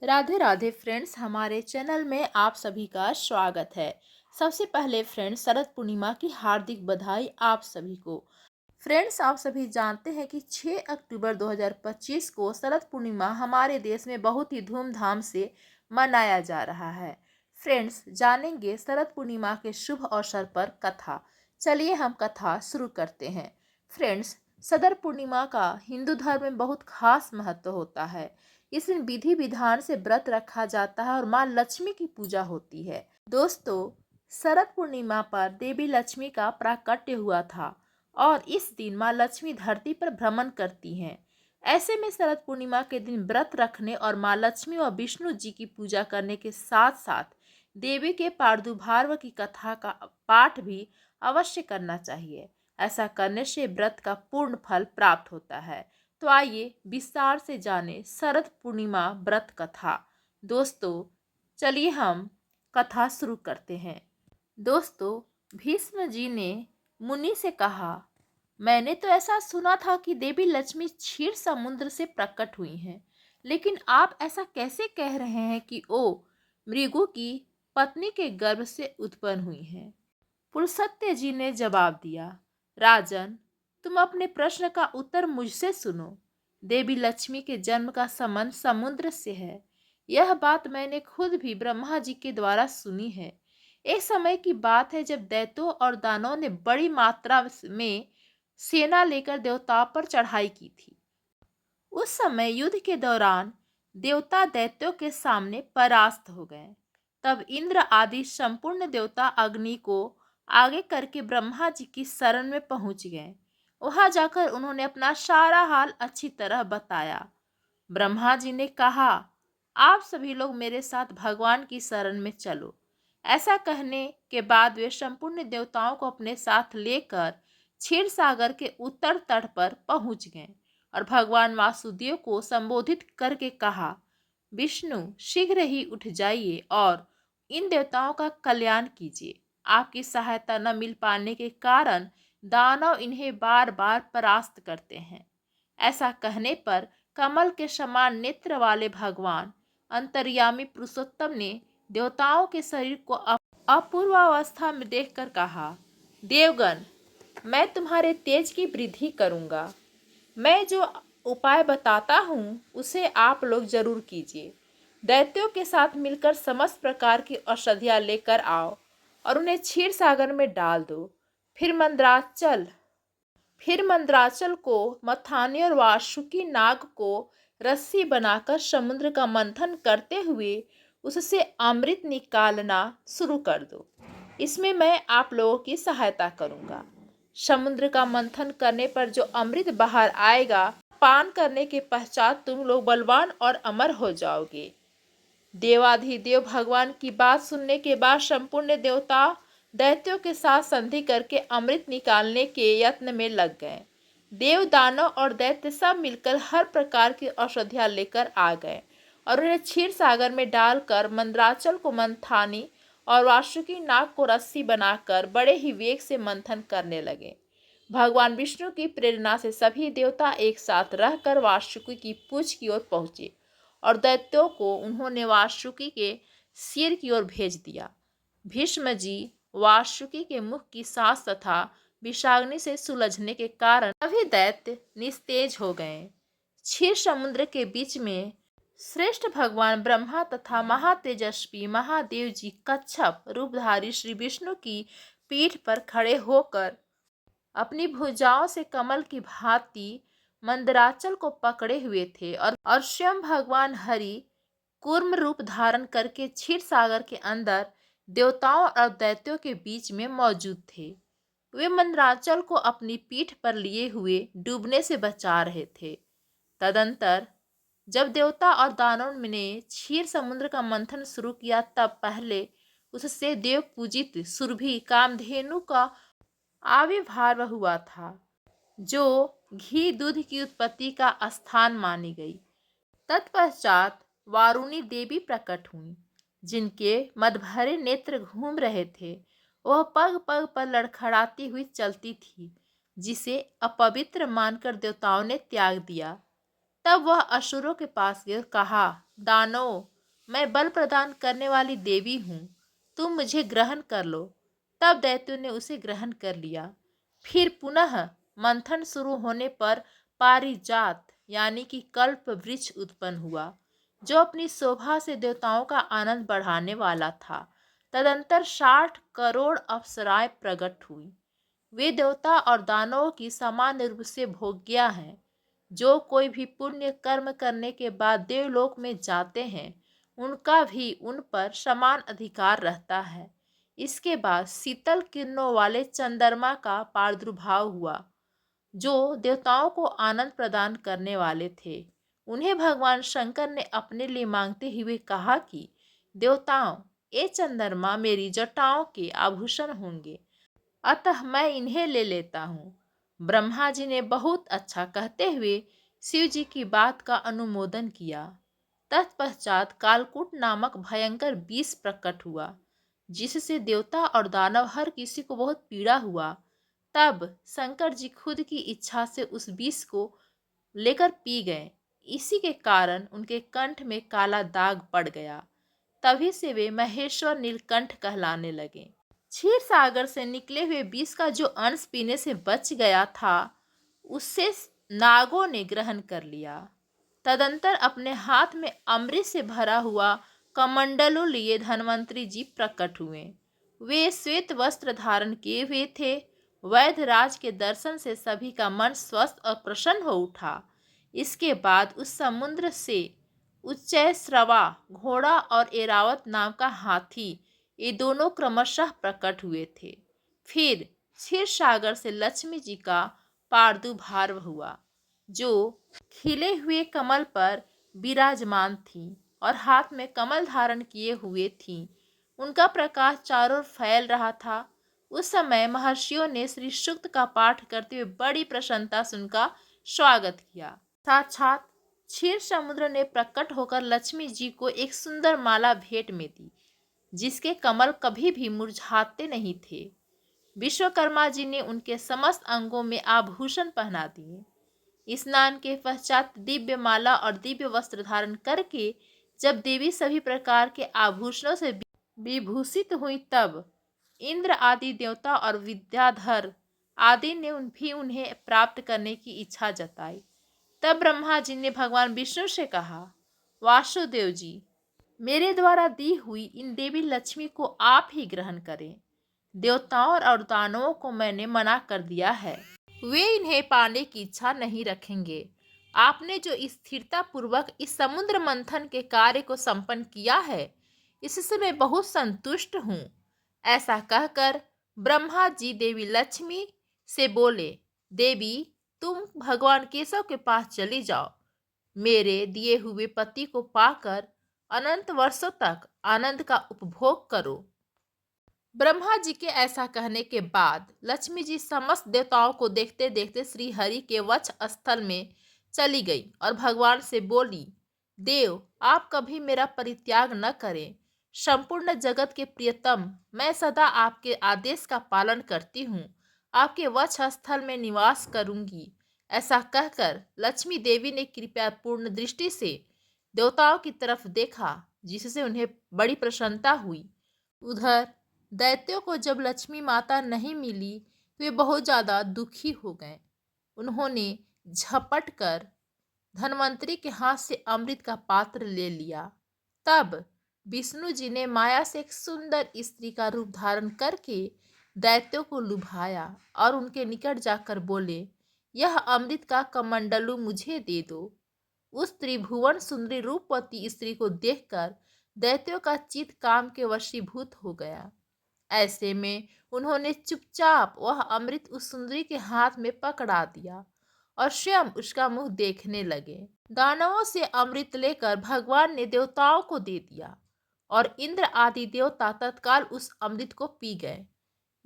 Radhe Radhe friends, हमारे channel में आप सभी का स्वागत है। सबसे पहले फ्रेंड्स, शरद पूर्णिमा की हार्दिक बधाई आप सभी को। फ्रेंड्स, आप सभी जानते हैं कि 6 अक्टूबर 2025 को शरद पूर्णिमा हमारे देश में बहुत ही धूमधाम से मनाया जा रहा है। फ्रेंड्स, जानेंगे शरद पूर्णिमा के शुभ अवसर पर कथा। चलिए हम कथा शुरू करते हैं। फ्रेंड्स, शरद पूर्णिमा का हिंदू धर्म में बहुत खास महत्व होता है। इस दिन विधि विधान से व्रत रखा जाता है और माँ लक्ष्मी की पूजा होती है। दोस्तों, शरद पूर्णिमा पर देवी लक्ष्मी का प्राकट्य हुआ था और इस दिन माँ लक्ष्मी धरती पर भ्रमण करती हैं। ऐसे में शरद पूर्णिमा के दिन व्रत रखने और माँ लक्ष्मी और विष्णु जी की पूजा करने के साथ साथ देवी के प्रादुर्भाव की कथा का पाठ भी अवश्य करना चाहिए। ऐसा करने से व्रत का पूर्ण फल प्राप्त होता है। तो आइए विस्तार से जाने शरद पूर्णिमा व्रत कथा। दोस्तों, चलिए हम कथा शुरू करते हैं। दोस्तों, भीष्म जी ने मुनि से कहा, मैंने तो ऐसा सुना था कि देवी लक्ष्मी क्षीर समुद्र से प्रकट हुई हैं, लेकिन आप ऐसा कैसे कह रहे हैं कि वो मृगु की पत्नी के गर्भ से उत्पन्न हुई हैं? पुलस्त्य जी ने जवाब दिया, राजन, तुम अपने प्रश्न का उत्तर मुझसे सुनो। देवी लक्ष्मी के जन्म का संबंध समुद्र से है। यह बात मैंने खुद भी ब्रह्मा जी के द्वारा सुनी है। एक समय की बात है जब दैत्यों और दानवों ने बड़ी मात्रा में सेना लेकर देवताओं पर चढ़ाई की थी। उस समय युद्ध के दौरान देवता दैत्यों के सामने परास्त हो गए। तब इंद्र आदि संपूर्ण देवता अग्नि को आगे करके ब्रह्मा जी की शरण में पहुंच गए। वहां जाकर उन्होंने अपना सारा हाल अच्छी तरह बताया। ब्रह्मा जी ने कहा, आप सभी लोग मेरे साथ भगवान की शरण में चलो। ऐसा कहने के बाद वे संपूर्ण देवताओं को अपने साथ लेकर क्षीर सागर के उत्तर तट पर पहुंच गए और भगवान वासुदेव को संबोधित करके कहा, विष्णु, शीघ्र ही उठ जाइए और इन देवताओं का कल्याण कीजिए। आपकी सहायता न मिल पाने के कारण दानव इन्हें बार बार परास्त करते हैं। ऐसा कहने पर कमल के समान नेत्र वाले भगवान अंतर्यामी पुरुषोत्तम ने देवताओं के शरीर को अपूर्वावस्था में देखकर कहा, देवगण, मैं तुम्हारे तेज की वृद्धि करूंगा। मैं जो उपाय बताता हूँ उसे आप लोग जरूर कीजिए। दैत्यों के साथ मिलकर समस्त प्रकार की औषधियाँ लेकर आओ और उन्हें क्षीर सागर में डाल दो। फिर मंदराचल को मथाने और वासुकी नाग को रस्सी बनाकर समुद्र का मंथन करते हुए उससे अमृत निकालना शुरू कर दो। इसमें मैं आप लोगों की सहायता करूंगा। समुद्र का मंथन करने पर जो अमृत बाहर आएगा, पान करने के पश्चात तुम लोग बलवान और अमर हो जाओगे। देवाधिदेव भगवान की बात सुनने के बाद संपूर्ण देवता दैत्यों के साथ संधि करके अमृत निकालने के यत्न में लग गए। देव, दानव और दैत्य सब मिलकर हर प्रकार की औषधियाँ लेकर आ गए और उन्हें क्षीर सागर में डालकर मंदराचल को मंथानी और वासुकी नाग को रस्सी बनाकर बड़े ही वेग से मंथन करने लगे। भगवान विष्णु की प्रेरणा से सभी देवता एक साथ रहकर वासुकी की पूंछ की ओर पहुंचे और दैत्यों को उन्होंने वासुकी के सिर की ओर भेज दिया। भीष्म जी वासुकी के मुख की सांस तथा विषाग्नि से सुलझने के कारण सभी दैत्य निस्तेज हो गए। क्षीर समुद्र के बीच में श्रेष्ठ भगवान ब्रह्मा तथा महातेजस्वी महादेव जी कच्छप रूपधारी श्री विष्णु की पीठ पर खड़े होकर अपनी भुजाओं से कमल की भांति मंदराचल को पकड़े हुए थे और स्वयं भगवान हरि कूर्म रूप धारण करके क्षीर सागर के अंदर देवताओं और दैत्यों के बीच में मौजूद थे। वे मंदराचल को अपनी पीठ पर लिए हुए डूबने से बचा रहे थे। तदंतर जब देवता और दानव ने क्षीर समुद्र का मंथन शुरू किया, तब पहले उससे देव पूजित सुरभि कामधेनु का आविर्भाव हुआ था, जो घी दूध की उत्पत्ति का स्थान मानी गई। तत्पश्चात वारुणी देवी प्रकट हुई, जिनके मदभरे नेत्र घूम रहे थे। वह पग पग पर लड़खड़ाती हुई चलती थी, जिसे अपवित्र मानकर देवताओं ने त्याग दिया। तब वह असुरों के पास गए, कहा, दानवों, मैं बल प्रदान करने वाली देवी हूँ, तुम मुझे ग्रहण कर लो। तब दैत्यों ने उसे ग्रहण कर लिया। फिर पुनः मंथन शुरू होने पर पारिजात यानी कि कल्प वृक्ष उत्पन्न हुआ, जो अपनी शोभा से देवताओं का आनंद बढ़ाने वाला था। तदंतर 60 करोड़ अप्सराएं प्रकट हुई। वे देवता और दानवों की समान रूप से भोग्या हैं। जो कोई भी पुण्य कर्म करने के बाद देवलोक में जाते हैं, उनका भी उन पर समान अधिकार रहता है। इसके बाद शीतल किरणों वाले चंद्रमा का प्रादुर्भाव हुआ, जो देवताओं को आनंद प्रदान करने वाले थे। उन्हें भगवान शंकर ने अपने लिए मांगते हुए कहा कि देवताओं, ये चंद्रमा मेरी जटाओं के आभूषण होंगे, अतः मैं इन्हें ले लेता हूँ। ब्रह्मा जी ने बहुत अच्छा कहते हुए शिव जी की बात का अनुमोदन किया। तत्पश्चात कालकूट नामक भयंकर विष प्रकट हुआ, जिससे देवता और दानव हर किसी को बहुत पीड़ा हुआ। तब शंकर जी खुद की इच्छा से उस विष को लेकर पी गए। इसी के कारण उनके कंठ में काला दाग पड़ गया। तभी से वे महेश्वर नीलकंठ कहलाने लगे। क्षीर सागर से निकले हुए विष का जो अंश पीने से बच गया था, उससे नागों ने ग्रहण कर लिया। तदंतर अपने हाथ में अमृत से भरा हुआ कमंडलू लिए धन्वंतरी जी प्रकट हुए। वे श्वेत वस्त्र धारण किए हुए थे। वैधराज के दर्शन से सभी का मन स्वस्थ और प्रसन्न हो उठा। इसके बाद उस समुद्र से उच्चैश्रवा घोड़ा और एरावत नाम का हाथी, ये दोनों क्रमशः प्रकट हुए थे। फिर क्षीर सागर से लक्ष्मी जी का प्रादुर्भाव हुआ, जो खिले हुए कमल पर विराजमान थी और हाथ में कमल धारण किए हुए थी। उनका प्रकाश चारों ओर फैल रहा था। उस समय महर्षियों ने श्री सूक्त का पाठ करते हुए बड़ी प्रसन्नता से उनका स्वागत किया। साक्षात क्षीर समुद्र ने प्रकट होकर लक्ष्मी जी को एक सुंदर माला भेंट में दी, जिसके कमल कभी भी मुरझाते नहीं थे। विश्वकर्मा जी ने उनके समस्त अंगों में आभूषण पहना दिए। स्नान के पश्चात दिव्य माला और दिव्य वस्त्र धारण करके जब देवी सभी प्रकार के आभूषणों से विभूषित हुई, तब इंद्र आदि देवता और विद्याधर आदि ने भी उन्हें प्राप्त करने की इच्छा जताई। तब ब्रह्मा जी ने भगवान विष्णु से कहा, वासुदेव जी, मेरे द्वारा दी हुई इन देवी लक्ष्मी को आप ही ग्रहण करें। देवताओं और दानवों को मैंने मना कर दिया है, वे इन्हें पाने की इच्छा नहीं रखेंगे। आपने जो स्थिरता पूर्वक इस समुद्र मंथन के कार्य को संपन्न किया है, इससे मैं बहुत संतुष्ट हूँ। ऐसा कहकर ब्रह्मा जी देवी लक्ष्मी से बोले, देवी, तुम भगवान केशव के पास चली जाओ। मेरे दिए हुए पति को पाकर अनंत वर्षों तक आनंद का उपभोग करो। ब्रह्मा जी के ऐसा कहने के बाद लक्ष्मी जी समस्त देवताओं को देखते देखते श्री हरि के वक्ष स्थल में चली गई और भगवान से बोली, देव, आप कभी मेरा परित्याग न करें। संपूर्ण जगत के प्रियतम, मैं सदा आपके आदेश का पालन करती हूँ। आपके वक्ष स्थल में निवास करूंगी। ऐसा कहकर लक्ष्मी देवी ने कृपापूर्ण दृष्टि से देवताओं की तरफ देखा, जिससे उन्हें बड़ी प्रसन्नता हुई। उधर दैत्यों को जब लक्ष्मी माता नहीं मिली, वे बहुत ज़्यादा दुखी हो गए। उन्होंने झपट कर धन्वंतरी के हाथ से अमृत का पात्र ले लिया। तब विष्णु जी ने माया से एक सुंदर स्त्री का रूप धारण करके दैत्यों को लुभाया और उनके निकट जाकर बोले, यह अमृत का कमंडलू मुझे दे दो। उस त्रिभुवन सुंदरी रूपवती स्त्री को देखकर दैत्यों का चित्त काम के वशीभूत हो गया। ऐसे में उन्होंने चुपचाप वह अमृत उस सुंदरी के हाथ में पकड़ा दिया और स्वयं उसका मुंह देखने लगे। दानवों से अमृत लेकर भगवान ने देवताओं को दे दिया और इंद्र आदि देवता तत्काल उस अमृत को पी गए।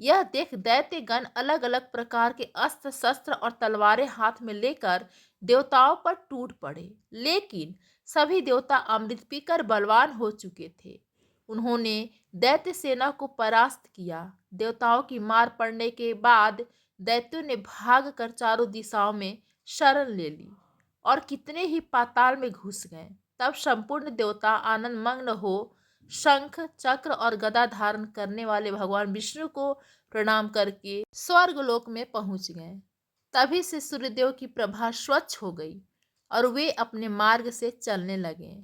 यह देख दैत्यगण अलग अलग प्रकार के अस्त्र शस्त्र और तलवारें हाथ में लेकर देवताओं पर टूट पड़े, लेकिन सभी देवता अमृत पीकर बलवान हो चुके थे। उन्होंने दैत्य सेना को परास्त किया। देवताओं की मार पड़ने के बाद दैत्यों ने भाग कर चारों दिशाओं में शरण ले ली और कितने ही पाताल में घुस गए। तब संपूर्ण देवता आनंद मग्न हो शंख चक्र और गदा धारण करने वाले भगवान विष्णु को प्रणाम करके स्वर्ग लोक में पहुंच गए। तभी से सूर्यदेव की प्रभा स्वच्छ हो गई और वे अपने मार्ग से चलने लगे।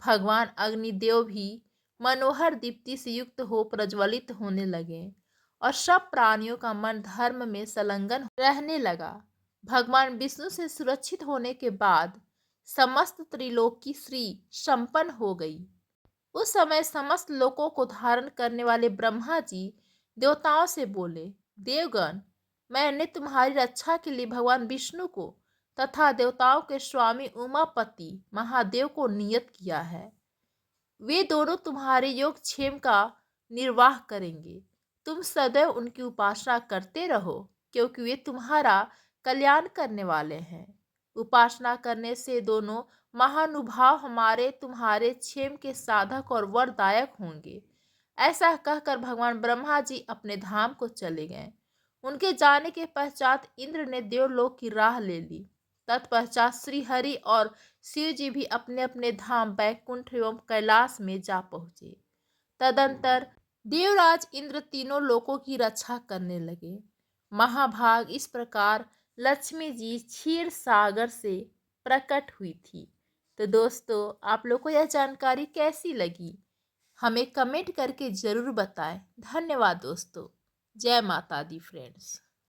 भगवान अग्निदेव भी मनोहर दीप्ति से युक्त हो प्रज्वलित होने लगे और सब प्राणियों का मन धर्म में संलग्न रहने लगा। भगवान विष्णु से सुरक्षित होने के बाद समस्त त्रिलोक की श्री संपन्न हो गई। उस समय समस्त लोकों को धारण करने वाले ब्रह्मा जी देवताओं से बोले, देवगण, मैंने तुम्हारी रक्षा के लिए भगवान विष्णु को तथा देवताओं के स्वामी उमापति महादेव को नियत किया है। वे दोनों तुम्हारे योगक्षेम का निर्वाह करेंगे। तुम सदैव उनकी उपासना करते रहो, क्योंकि वे तुम्हारा कल्याण करने वाले हैं। उपासना करने से दोनों महानुभाव हमारे तुम्हारे क्षेम के साधक और वरदायक होंगे। ऐसा कहकर भगवान ब्रह्मा जी अपने धाम को चले गए। उनके जाने के पश्चात इंद्र ने देवलोक की राह ले ली। तत्पश्चात श्री हरि और शिव जी भी अपने अपने धाम बैकुंठ एवं कैलाश में जा पहुंचे। तदंतर देवराज इंद्र तीनों लोकों की रक्षा करने लगे। महाभाग इस प्रकार लक्ष्मी जी क्षीर सागर से प्रकट हुई थी। तो दोस्तों, आप लोग को यह जानकारी कैसी लगी हमें कमेंट करके ज़रूर बताएं। धन्यवाद दोस्तों। जय माता दी फ्रेंड्स।